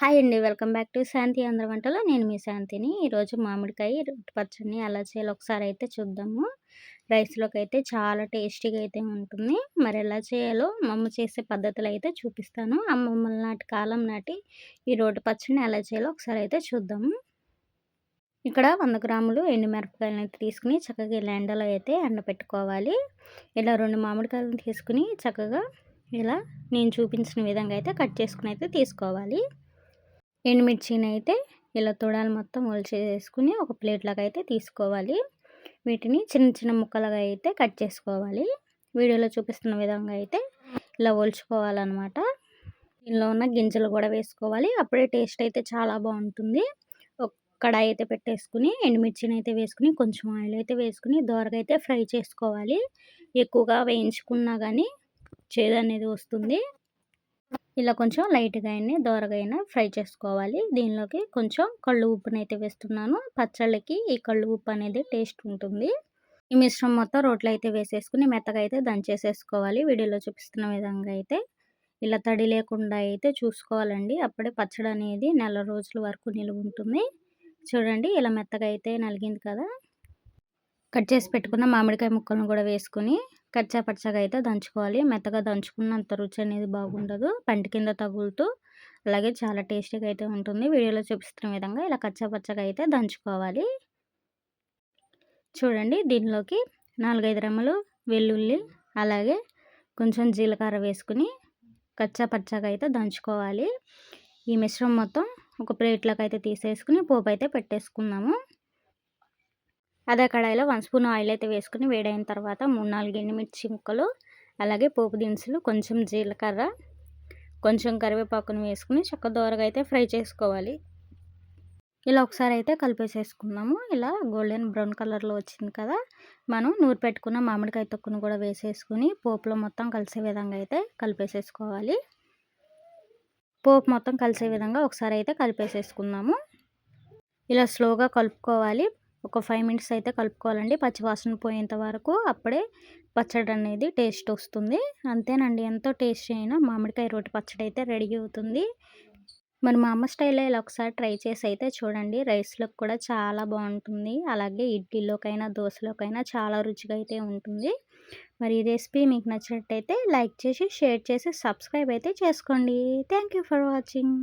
Hi అండి. Welcome back to శాంతి ఆంధ్ర వంటలు. నేను మీ శాంతిని. ఈరోజు మామిడికాయ రొట్టె పచ్చడిని ఎలా చేయాలో ఒకసారి అయితే చూద్దాము. రైస్‌లోకి అయితే చాలా టేస్టీగా అయితే ఉంటుంది. మరి ఎలా చేయాలో మా అమ్మ చేసే పద్ధతులు అయితే చూపిస్తాను. అమ్మమ్మల నాటి కాలం నాటి ఈ రోటి పచ్చడిని ఎలా చేయాలో ఒకసారి అయితే చూద్దాము. ఇక్కడ 100 గ్రాములు ఎండుమిరపకాయలను అయితే తీసుకుని చక్కగా ఇలా ఎండలో అయితే ఎండపెట్టుకోవాలి. ఇలా 2 మామిడికాయలను తీసుకుని చక్కగా ఇలా నేను చూపించిన విధంగా అయితే కట్ చేసుకుని అయితే తీసుకోవాలి. ఎండుమిర్చినైతే ఇలా తొడాలు మొత్తం ఒలిచేసుకుని ఒక ప్లేట్‌లోకి అయితే తీసుకోవాలి. వీటిని చిన్న చిన్న ముక్కలుగా అయితే కట్ చేసుకోవాలి. వీడియోలో చూపిస్తున్న విధంగా అయితే ఇలా ఒలుచుకోవాలనమాట. దీనిలో ఉన్న గింజలు కూడా వేసుకోవాలి. అప్పుడే టేస్ట్ అయితే చాలా బావుంటుంది. ఒక కడాయి అయితే పెట్టేసుకుని ఎండుమిర్చినైతే వేసుకుని కొంచెం ఆయిల్ అయితే వేసుకుని దోరగా అయితే ఫ్రై చేసుకోవాలి. ఎక్కువగా వేయించుకున్నా గానీ చేదనేది వస్తుంది. ఇలా కొంచెం లైట్‌గా దోరగా ఫ్రై చేసుకోవాలి. దీనిలోకి కొంచెం కళ్ళు ఉప్పునైతే వేస్తున్నాను. పచ్చళ్ళకి ఈ కళ్ళు ఉప్పు అనేది టేస్ట్ ఉంటుంది. ఈ మిశ్రమం మొత్తం రోట్లో అయితే వేసేసుకుని మెత్తగా అయితే దంచేసేసుకోవాలి. వీడియోలో చూపిస్తున్న విధంగా అయితే ఇలా తడి లేకుండా అయితే చూసుకోవాలండి. అప్పుడే పచ్చడి అనేది నెల రోజుల వరకు నిలువ ఉంటుంది. చూడండి ఇలా మెత్తగా అయితే నలిగింది కదా! కట్ చేసి పెట్టుకున్న మామిడికాయ ముక్కలను కూడా వేసుకొని కచ్చా పచ్చగా అయితే దంచుకోవాలి. మెత్తగా దంచుకున్నంత రుచి అనేది బాగుండదు. పంటి కింద తగులుతూ అలాగే చాలా టేస్టీగా అయితే ఉంటుంది. వీడియోలో చూపిస్తున్న విధంగా ఇలా కచ్చా పచ్చగా అయితే దంచుకోవాలి. చూడండి దీనిలోకి 4, 5 రెమ్మలు వెల్లుల్లి అలాగే కొంచెం జీలకర్ర వేసుకుని కచ్చా పచ్చగా అయితే దంచుకోవాలి. ఈ మిశ్రమం మొత్తం ఒక ప్లేట్లోకి అయితే తీసేసుకుని పోపు అయితే పెట్టేసుకుందాము. అదే కడాయిలో 1 స్పూన్ ఆయిల్ అయితే వేసుకుని వేడైన తర్వాత 3, 4 ఎండుమిర్చి ముక్కలు అలాగే పోపు దినుసులు కొంచెం జీలకర్ర కొంచెం కరివేపాకును వేసుకుని దోరగా అయితే ఫ్రై చేసుకోవాలి. ఇలా ఒకసారి అయితే కలిపేసేసుకుందాము. ఇలా గోల్డెన్ బ్రౌన్ కలర్లో వచ్చింది కదా! మనం నూరి పెట్టుకున్న మామిడికాయ తొక్కును కూడా వేసేసుకుని పోపులో మొత్తం కలిసే విధంగా అయితే కలిపేసేసుకోవాలి. పోపు మొత్తం కలిసే విధంగా ఒకసారి అయితే కలిపేసేసుకుందాము. ఇలా స్లోగా కలుపుకోవాలి. ఒక 5 మినిట్స్ అయితే కలుపుకోవాలండి. పచ్చివాసన పోయేంత వరకు. అప్పుడే పచ్చడి అనేది టేస్ట్ వస్తుంది. అంతేనండి, ఎంతో టేస్టీ అయిన మామిడికాయ రోటి పచ్చడి అయితే రెడీ అవుతుంది. మరి మా అమ్మ స్టైల్లో ఇలా ఒకసారి ట్రై చేసి అయితే చూడండి. రైస్‌లోకి కూడా చాలా బాగుంటుంది. అలాగే ఇడ్లీలోకైనా దోసలోకైనా చాలా రుచిగా అయితే ఉంటుంది. మరి ఈ రెసిపీ మీకు నచ్చినట్టయితే లైక్ చేసి షేర్ చేసి సబ్స్క్రైబ్ అయితే చేసుకోండి. Thank you for watching.